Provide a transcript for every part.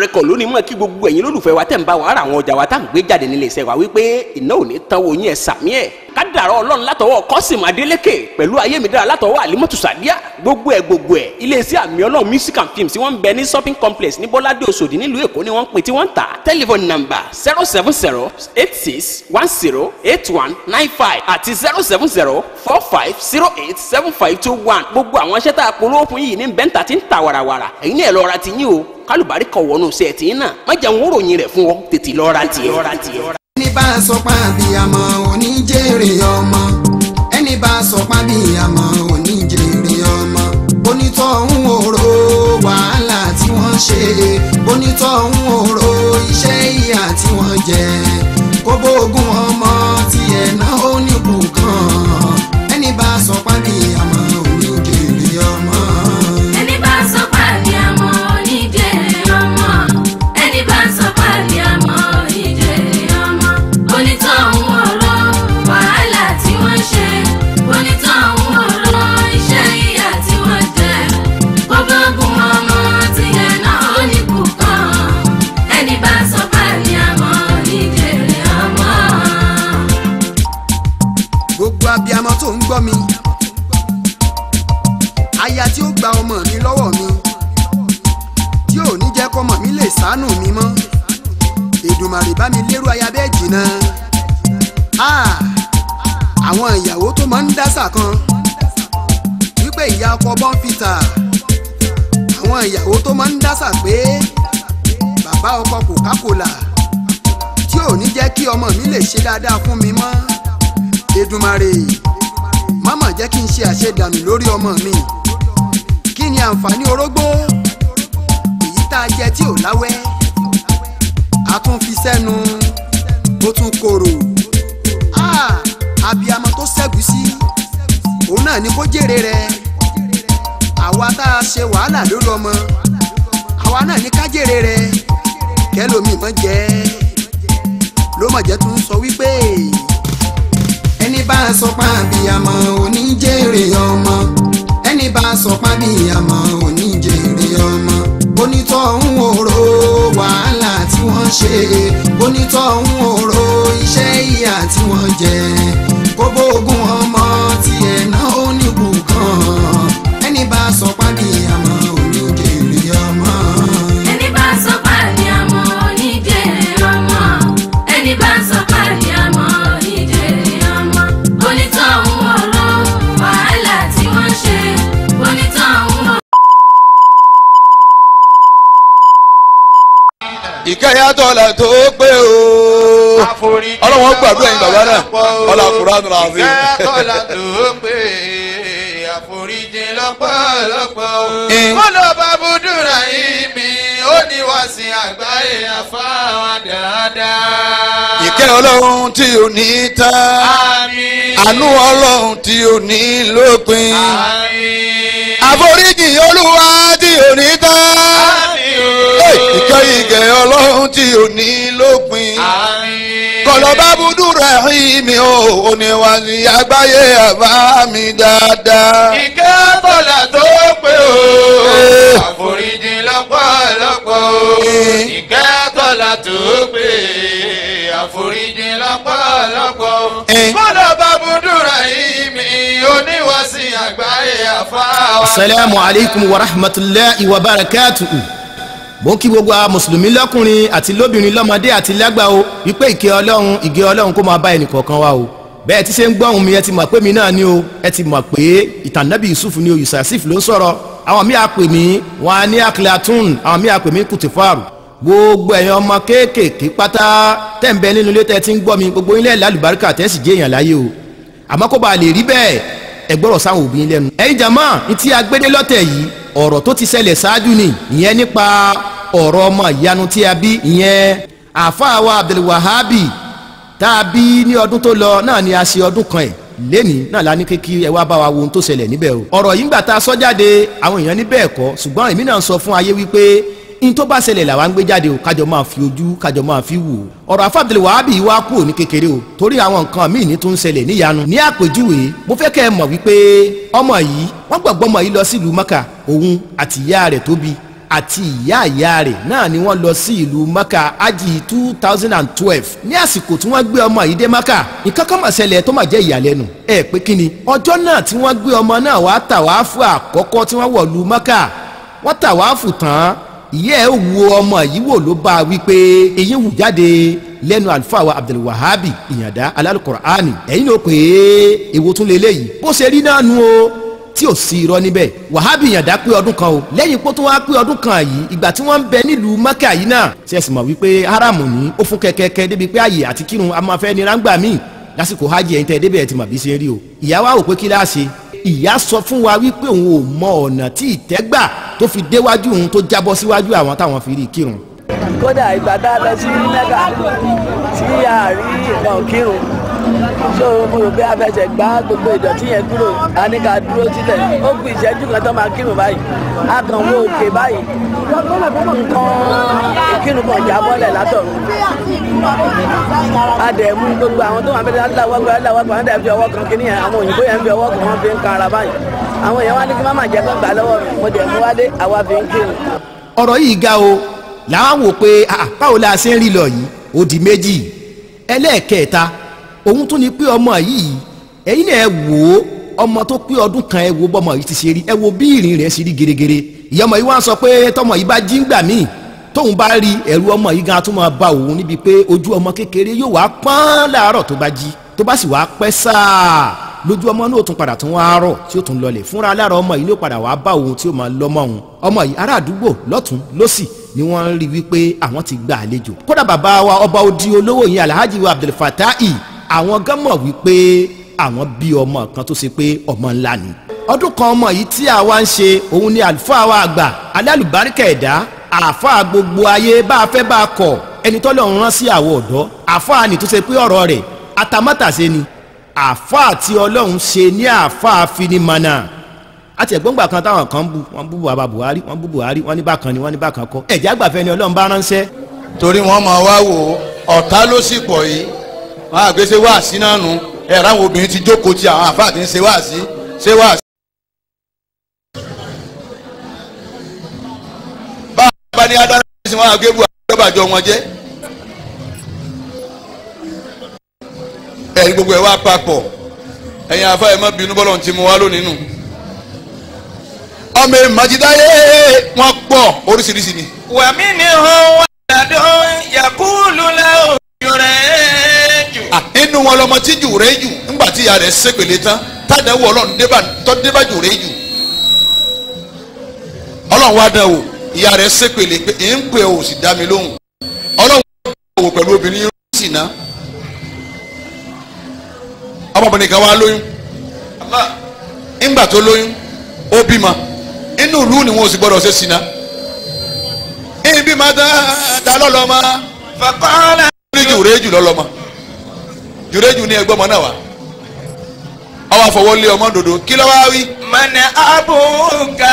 rẹkọ̀ lónìí mọ̀ kí gbogbo ẹ̀yin lólùfẹ́ wa tẹ̀ ń bá wa ara àwọn ọjà wa tá à ń gbé jáde nílé iṣẹ́ wa wípé iná ò ní tán wo yín ẹ̀ sàmí ẹ̀ kádàrá ọlọ́run látọwọ́ Kọ́sìm Adélékè pẹ̀lú ayémidára látọwọ́ Àlímọ́tù Sàdíà gbogbo ẹ̀ iléeṣẹ́ àmì ọlọ́run music and films tí wọ́n ń bẹ ní shopping complex ní Bọ́ládé Òṣòdì nílùú Èkó ni wọ́n ń pè tí wọ́n ń tà telephone number 07086818195 àti 07045087521 gbogbo àwọn iṣẹ́ tá a polówó fún yìí ní bẹ́ńtà tí ń ta wàràwàrà ẹ̀yin náà lọ ra ti yín o kálùbárí kan wọnú sí ẹ̀ tí ń náà má jẹ́ àwọn òròyìn rẹ̀ fún ọ tètè lọ ra tiẹ̀. ẹni bá sọ pa àbíyamọ oníjèrè ọmọ ẹni bá sọ pa àbíyamọ oníjèrè ọmọ onítọ̀hún òró wàhálà tí wọ́n ṣe onítọ̀hún òró iṣẹ́ ìyà tí wọ́n jẹ kó bóògùn ọmọ tiẹ̀ náà ó nípò kan ẹni bá sọ pa àbíyamọ oníjèrè ọmọ. ẹni bá sọ pa àbíyamọ oníjèrè ọmọ ẹni bá sọ pa àbíyamọ oníjèrè ọmọ onítọ̀hún òró wàhálà tí wọ́n ṣe onítọ̀hún òró iṣẹ́ ìyà tí wọ́n jẹ kó bóògùn ọmọ tiẹ̀ náà ó nípò kan ẹni bá sọ pa àbíyamọ oníjèrè ọmọ. gbogbo abiyamọ tó ń gbọ́ mi aya tí ó gba ọmọ mi lọ́wọ́ mi tí ò ní jẹ́ kọ́mọ mi lè ṣàánú mi mọ́ Èdùmàrè bá mi lérò aya bẹ́ẹ̀ jìnnà àwọn ìyàwó tó máa ń dásà kan wípé ìyá ọkọ bọ́ǹfìtà àwọn ìyàwó tó máa ń dásà pé bàbá ọkọ Coca-Cola tí ò ní jẹ́ kí ọmọ mi lè ṣe dáadáa fún mi mọ́ Èdùmàrè má mà jẹ́ kí n ṣe àṣedànù lórí ọmọ mi kí ni àǹfààní orógbó èyí tá a jẹ tí ò láwẹ́ a tún fi sẹ́nu ó tún korò abiyamọ tó ṣẹ́gun sí òun náà ni kó jèrè rẹ̀ àwa tá a ṣe wàhálà lórí ọmọ àwa náà ni ká jèrè rẹ̀ kẹlòmíì mọ́ jẹ́ ló mọ̀ jẹ́ tún sọ wípé ẹni bá sọ pa àbíyamọ oníjèrè ọmọ ẹni bá sọ pa àbíyamọ oníjèrè ọmọ onítọ̀hún òró wàhálà tí wọ́n ṣe onítọ̀hún òró iṣẹ́ ìyà tí wọ́n jẹ kó bóògùn ọmọ tiẹ̀ náà ó nípò kan ẹni bá sọ pa àbíyamọ oníjèrè ọmọ. ẹni bá sọ pa àbíyamọ oníjèrè ọmọ ẹni bá sọ pa àbíyamọ oníjèrè ọmọ onítọ̀hún òró wàhálà tí wọ́n ṣe onítọ̀hún òró. ìkẹyàtọ̀ la tó pé o ọlọ́wọ́n gbàdúrà yín bàbá náà ọlọ́kùnrin àdúrà àfi. ìkẹyàtọ̀ la tó pé àforíjì lọ́pọ̀lọpọ̀ o. kọ́lọ́ba búdúrà yìí mi ó ní wá sí àgbáyé afáwọn dáadáa. ìkẹ́ ọlọ́run tí ò ní tán àmín. àánú ọlọ́run tí ò ní lópin àmín. àforíjì olúwa tí ò ní tán ìkẹ́ ọlọ́run tí ò ní lópin kọlọ́ba búdúrà yìí mi ó ní wá sí àgbáyé àbá mi dáadáa. ìkẹ́ bọ́lá tó pé o àforíjì lọ́pọ̀lọpọ̀ o. ìkẹ́ bọ́lá tó pé àforíjì lọ́pọ̀lọpọ̀ o. kọlọ́ba búdúrà yìí mi ó ní wá sí àgbáyé àfáwà. Assalamu alaikum wa rahmatullahi wa barakatuhu. mo kí gbogbo a mùsùlùmí lọ́kùnrin àti lóbìnrin lọ́mọdé àti lágbà o wípé ìkẹ́ ọlọ́run kó máa bá ẹnìkọ̀ọ̀kan wa o bẹ́ẹ̀ tí ṣe ń gbọ́hùn mi ẹ ti mọ̀ pé mi náà ni o ẹ ti mọ̀ pé ìtànàbí Yusuf ni o Yusuf ló ń sọ̀rọ̀ àwọn míì á pè mí wọn á ní Aklatun àwọn míì á pè mí Kutifaru gbogbo ẹ̀yin ọmọ kéékèèké pátá tẹ́ ń bẹ nínú ilé tẹ́ ti ń gbọ́ mi gbogbo ilé lálùbáríkà tẹ́ sì jẹ́ èèyàn láyé o àmọ́ kó bá lè rí bẹ́ẹ̀ ẹ gbọ́rọ̀ sáwọn òbí lẹ́nu. ẹ̀yin jàmá ní tí agbédé lọ́tẹ̀ yìí ọ̀rọ̀ tó ti ṣẹlẹ̀ ṣáájú ni ìyẹn nípa ọ̀rọ̀ ọmọ ìyanu tí a bí ìyẹn àfáà wa Abdulwahabi tá a bí ní ọdún tó lọ náà ni a ṣe ọdún kan ẹ̀ lẹ́nìí náà la ní kékeré ẹ wá bá wa wo ohun tó ṣẹlẹ̀ níbẹ̀ o. ọ̀rọ̀ yìí ń gbà tá a sọ jáde àwọn èèyàn ní bẹ́ẹ̀ kọ́ ṣùgbọ́n èmi náà ń sọ fún ayé wípé in tó bá ṣẹlẹ̀ làwa ń gbé jáde o kájọ máa fi ojú kájọ máa fi wò ọ̀rọ̀ àfáà Abdulwahabi wá kúrò ní kékeré o torí àwọn nǹkan míì ní tó ń ṣẹlẹ̀ níyanu ní àpèjúwe mo fẹ́ kẹ́ ẹ mọ̀ wípé ọmọ yìí wọ́n gbọ̀gbọ́ ọmọ yìí lọ sílùú Mẹ́kà òun àti ìyá rẹ̀ tó bí àti ìyá rẹ̀ náà ni wọ́n lọ sí ìlú Maka ají 2012 ní àsìkò tí wọ́n gbé ọmọ yìí dé Maka nǹkan kan mà ṣẹlẹ̀ tó mà jẹ́ ìyàlẹ́nu pé kí ni ọjọ́ náà tí wọ́n gbé ọmọ náà wá tàwáàfù àkọ́kọ́ tí wọ́n wọ̀ lu Maka wọ́n tàwáàfù tán ìyá ẹ̀ wo ọmọ yìí wò ló bá wí pé èyí wù jáde lẹ́nu àlùfáà wa Abdulwahabi ìyàndá alálùkùránì ẹ̀yin ló pé èwo tún lélẹ́yìí bó ṣe rí náà nu o tí ò sí irọ́ níbẹ̀ Wàhábì ìyàndá pé ọdún kan o lẹ́yìn pé tó wá pé ọdún kan yìí ìgbà tí wọ́n ń bẹ nílùú Mẹ́kà yìí náà ṣe é sì mọ̀ wípé haramu ní ó fún kẹ́kẹ́kẹ́ débi pé àyè àti kírun a máa fẹ́ ní ráńgbà míì lásìkò hajj ẹ̀yin tẹ́ débẹ̀ ẹ̀ ti mọ̀ bí ṣe rí o ìyá wa wò pé kí láà ṣe ìyá sọ fún wa wípé òun ò mọ ọ̀nà tí ìtẹ́gbà tó fi déwájú òun tó jábọ́ síwájú àwọn táwọn fi rí kírun. kódà ìgbà tá a lọ sí Mẹ́kà tí a rí ìbọn kírun so mo rò pé a fẹsẹ̀ gbá gbogbo ìdọ̀tí yẹn kúrò a ní ká dúró sílẹ̀ ó kù ìṣẹ́jú kan tó máa kírun báyìí a kàn wo òkè báyìí nǹkan ìkírun kan já bọ́lẹ̀ látọ̀run a dẹ̀ mú gbogbo àwọn tó wà fẹ́ẹ́ aláwọ̀gbọ̀n wọn dẹ̀ fi ọwọ́ kan kí nìyẹn àwọn òyìnbó yẹn fi ọwọ́ kan wọn fi ń kan ara báyìí àwọn èèyàn wá ní kí má má jẹ́ kó gbà lọ́wọ́ mi mo dẹ̀ mú wálé àwa fi ń kírun. ọ̀rọ̀ yìí ga o làwọn wò pé báwo la ṣe ń rí lọ yìí ó di méjì ẹlẹ́ẹ̀kẹta òun tún ní pé ọmọ yìí ẹ̀yin náà ẹ wò ó ọmọ tó pé ọdún kan ẹ wo bọ́mọ yìí ti ṣe rí ẹ wo bí ìrìn rẹ̀ ṣe rí gèrègèrè ìyá ọmọ yìí wá sọ pé tọmọ yìí bá jí ń gbà míì tóun bá rí ẹ̀rù ọmọ yìí gan tún máa bá òun níbi pé ojú ọmọ kékeré yóò wá pọ́n láàárọ̀ tó bá jí tó bá sì wá pẹ́ sáà lójú ọmọ náà tún padà tún wá rọ̀ tí ó tún lọlẹ̀ fúnra lára ọmọ yìí ló padà wá bá òun tí ó máa lọ́mọ òun ọmọ yìí ará àdúgbò lọ́tún lọ́sì ni wọ́n rí wípé àwọn ti gba àlejò kódà bàbá wa ọba odi olówó yìí Alhaji wa Abdulfatai àwọn gan mọ̀ wípé àwọn bí ọmọ kan tó ṣe pé ọmọ ńlá ni ọdún kan ọmọ yìí tí àwa ń ṣe òun ni àlùfáà wa àgbà alálùbáríkà ẹ̀dá àáfàá gbogbo ayé bá a fẹ́ bá a kọ̀ ẹni tọ́lọ́run rán sí àwọn ọ̀dọ́ àáfàá ni tó ṣe pé ọ̀rọ̀ rẹ̀ atamátàsé ni àáfàá tí ọlọ́run ṣe ní àáfàá finimana àti ẹ̀gbọ́ngbà kan táwọn kan wọ́n bú bàbá Buhari wọ́n bú Buhari wọ́n ní bákan ni wọ́n ní bákan kọ́ ẹ̀jẹ̀ àgbàfẹ́ ni ọlọ́run bá ránṣẹ́. torí wọ́n máa wá wò ọ̀tá ló sì pọ̀ yìí wọ́n á gbé ṣe wáàsí náà nù ẹ̀rọ àwọn obìnrin ti jókòó ti àwọn àfáà ti ń ṣe wáàsí ṣe wáàsí. bá a ní adára sí wọn àgbé Buhari lọ́bàjọ́ wọn jẹ́ ẹ̀rí gbogbo ẹ̀ wá papọ̀ ẹ̀yin àfáà ẹ̀ má bínú bọ́lọ̀ ti mú wa lónìí nù ọmọ ìmọ̀jídáyé wọn pọ̀ oríṣiríṣi ni. wàmí ni hàn wà ládùn yakulu lẹ́hìn yọrẹ́ jù. inú wọn lọmọ tí jù rẹ jù ńgbà tí ìyá rẹ̀ ṣépèlé tán tádàwọ Ọlọ́run débà jù rẹ jù Ọlọ́run wá dán wò ìyá rẹ̀ ṣépèlé pé ẹ ń pè ó sì dá mi lóhùn Ọlọ́run wò pẹ̀lú obìnrin yìí sì ná ọmọbìnrin kan wá lóyún ńgbà tó lóyún ó bímọ inú ìlú ni wọn ò sì gbọdọ̀ ṣe sìnà ibi máa ta lọ́lọ́mọ fàkọ́lá. ní jùrẹ́jù lọ́lọ́mọ jùrẹ́jù ní ẹgbọ́n ọmọ náà wá ọwọ́ àfọwọ́ lé ọmọ dòdò kí ló wá wí. mọ̀nà àbúkà.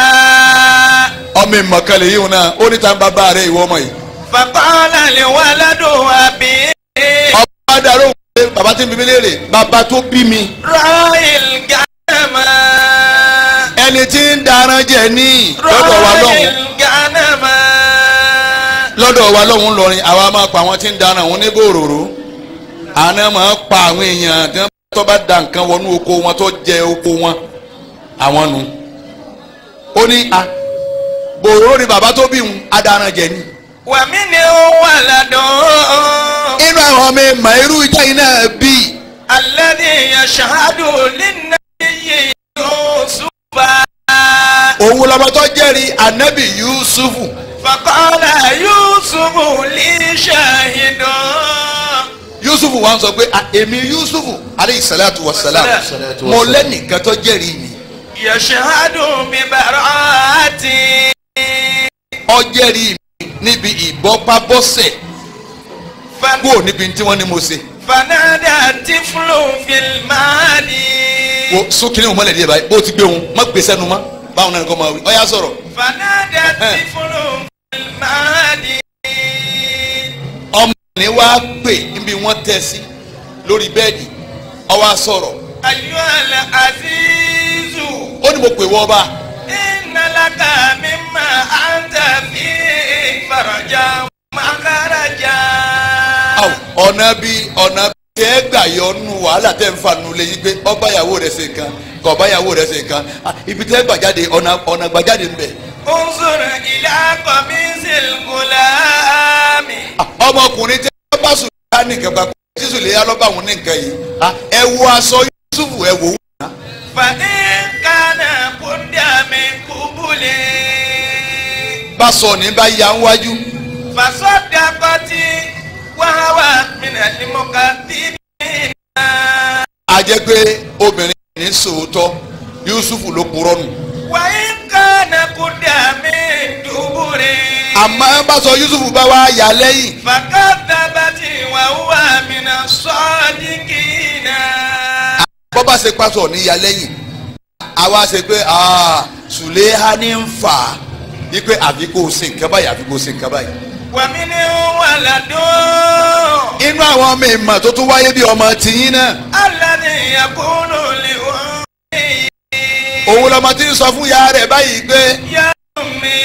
ọmọ ìmọ̀kànlẹ̀ yìí wọn náà ó ní ta ń bàbá rẹ̀ ìwọ ọmọ yìí. fàkọ́lá lè wá ládùn àbí. ọba dàrú pé bàbá tí ń bí mi léèrè bàbá tó bí mi. rọ́ìl gánàmà. ẹni tí ń daran jẹ ní lọ́dọ̀ wa lọ́hùn. rọ́ìl gánàmà. lọ́dọ̀ wa lọ́hùn lọ́rin àwa máa pa àwọn tí ń daran òun ní bòròrò àná máa pa àwọn èèyàn tí wọ́n tó bá da nǹkan wọnú oko wọn tó jẹ oko wọn àwọn nu ó ní a bòròrò ni bàbá tó bí òun adaran jẹ ní. wàmí ni ó wà ládùn. inú àwọn ọmọ ẹ̀mà irú ìjà yìí náà bí. alladhi yashhadu linnabiyyi Yusufa. òun lọ́mọ tó jẹ́rìí anabi Yusufu. faqala Yusufu li shahidun. Yusufu wa ń sọ pé èmi Yusufu aleyhi salatu wa salam mo lẹ́nìkan tó jẹ́rìí mi. yashhadu bi bara'ati. ó jẹ́rìí mi níbi ìbọ́pábọ́sẹ̀ kúrò níbi tí wọ́n ní mo ṣe. fanada tiflu fil mali. wo sókè ní ìmọ̀lẹ̀ díẹ̀ báyìí bó ti gbé wọn má gbé sẹ́nu mọ́ báwọn náà nìkan máa wí ọ̀yá sọ̀rọ̀. fanada tiflu fil mali. ọmọ ní wàá pè níbi wọ́n tẹ̀ sí lórí bẹ́ẹ̀dì ó wá sọ̀rọ̀. ayyuhal azizu. ó ní mo pè wọ́n bá. inna laka laka mimma anta fi faraja makaraja. ọ̀nà bí ẹ gbà yọ nù wàhálà tẹ́ ń fa nù lẹ́yìn pé ọba ìyàwó rẹ̀ ṣe nǹkan kọ̀ ọba ìyàwó rẹ̀ ṣe nǹkan ibi tẹ́ gbà jáde ọ̀nà gbà jáde ń bẹ̀. unzur ila qamisil gulami. ọmọkùnrin tí wọ́n bá sùn lé ní nǹkan papọ̀ tí sùn lé yá lọ́ba àwọn ní nǹkan yìí ẹ wo aṣọ Yusufu ẹ wò ó. fa in kana budda min qubuli. bá sọ ní bá ya ń wájú. fasaddaqati wa huwa minal mukaththibina. a jẹ́ pé obìnrin ní sòótọ́ Yusufu ló purọ́ nù. wa in kana budda min duburi. àmọ́ bá sọ Yusufu bá wá yà lẹ́yìn. fakadhabati wa huwa minas sadiqina. bọ́ bá ṣe pásọ̀ ní ya lẹ́yìn àwa ṣe pé Sùlẹ́hà ní ń fà á wípé àfi kó o ṣe nǹkan báyìí àfi kó o ṣe nǹkan báyìí. wa minhu waladun. inú àwọn ọmọ ìmọ̀ tó tún wáyé bí ọmọ tìyín náà. alladhi yaqulu li ummi. òun lọmọ tí ń sọ fún ìyá rẹ̀ báyìí pé ya ummi.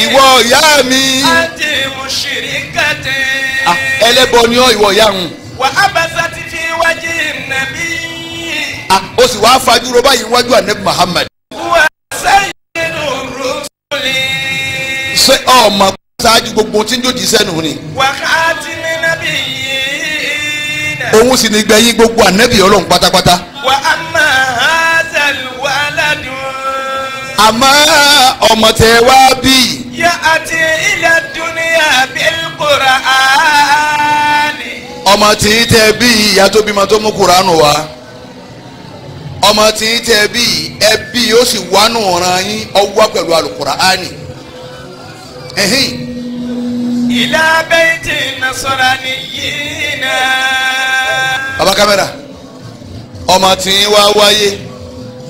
ìwọ ìyá mi. anti mushrikati. ẹlẹ́bọ ni ọ́ ìwọ ìyá ń. wa abasati fi wajhi nabi. ó sì wá fajúro báyìí wájú ànábì Muhammad. wa sayyidu rusuli. ṣé ọmọ ṣáájú gbogbo tí ń jòjì sẹ́nu ni. wa khatimi nabiyyin. òun sì ní gbẹ̀yìn gbogbo ànábì Ọlọ́run pátápátá. wa amma hadhal waladu. àmọ́ ọmọ tẹ wá bí. ya'ti ila dunya bil qur'ani. ọmọ tí tẹ bí ìyá tó bímọ tó mú kuranu wá. ọmọ tí tẹ bí ẹbí ó sì wánú ọ̀ràn yín ọwọ́ pẹ̀lú alukurani. ila bayti nasraniyina. baba kamera ọmọ tí wá wáyé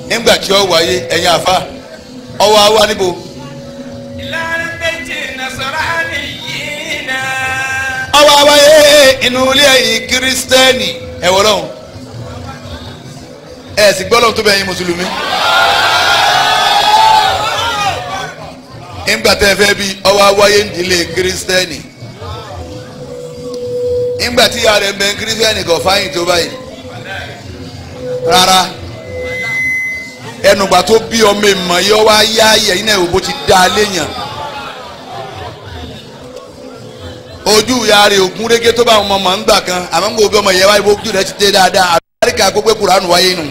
nígbà tí ó wáyé ẹ̀yin àfa ọwọ́ àwa níbo. ila bayti nasraniyina. ọwọ́ àwáyé inú ilé ẹ̀yin kírísítẹ́nì ẹ̀ wọ́n lọ́hùn ẹ̀ sì gbọ́ lọ́hùn tó bẹ̀ ẹ̀yin mùsùlùmí. nígbà tẹ́ ẹ fẹ́ bí ọwọ́ àwáyé ìdílé kírísítẹ́nì nígbà tí ìyá rẹ̀ ń bẹ kírísítẹ́nì kò fáyìn tó báyìí rárá ẹnùgbà tó bí ọmọ ìmọ̀ yìí ọwọ́ ayé ayé yìí náà ìwò bó ti dá a léèyàn ojú ìyá rẹ̀ ògún régé tó bá àwọn ọmọ ń gbà kan àmọ́ ń gbọ́ bí ọmọ yẹn wáyé bó ojú rẹ̀ ti dé dáadáa àbáríkà gbogbo Kùránù wáyé nù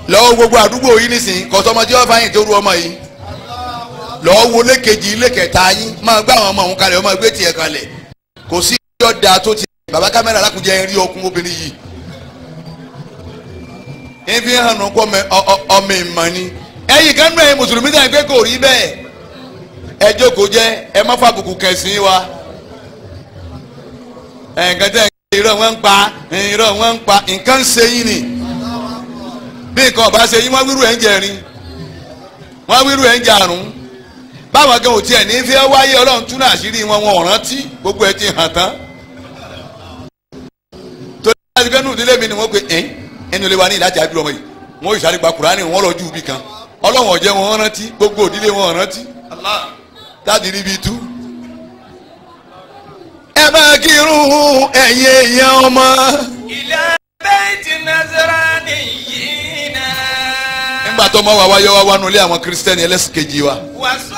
lọ́wọ́ gbogbo àdúgbò yìí nìsín kọ́sọ́mọdé ọ̀fáyìn tó ru ọmọ yìí lọ́wọ́ wo lékejì lékẹta yín máa gbá àwọn ọmọ òun kalẹ̀ ọmọ ẹgbẹ́ tiẹ̀ kalẹ̀ kò sí ìjọ da tó ti bàbá kámẹ́rà alákùnjẹ́ rí ọkùn obìnrin yìí ebi hàn ọkọ ọmọ ìmọ̀ ni ẹ̀yin kan náà ẹ̀yin mùsùlùmí náà pé kò rí bẹ́ẹ̀ ẹ jókòó jẹ́ ẹ má fa àbùkù kẹsìn wa nǹkan tẹ́ irọ́ wọn ń pa irọ́ wọn ń pa nǹkan ń ṣe yín ni bí nǹkan ọba ṣe yín wọ́n wíru ẹ̀ ń jẹrin wọ́n wíru ẹ̀ ń jarun báwọn gan ò tiẹ̀ ní fi wáyé ọlọ́run tún náà àṣírí wọn wọn ò rántí gbogbo ẹ ti hàn tán tó ní láti gbẹ́nu ìdílé mi ni wọ́n pe ẹnu ilé wa ní ìdájà àdúrà wọn yìí wọ́n yóò sáré gba Kùránì wọn lọ ju ibi kan ọlọ́run ọ̀jẹ̀ wọn rántí gbogbo ìdílé wọn rántí láti rí ibi tú. ẹ máa kírun ẹ̀yin èèyàn ọmọ. ila bayti nasraniyina. nígbà tó mọ wá wáyé wá wánú ilé àwọn kírísítẹ́nì ẹlẹ́sìn kejì wa. wàásù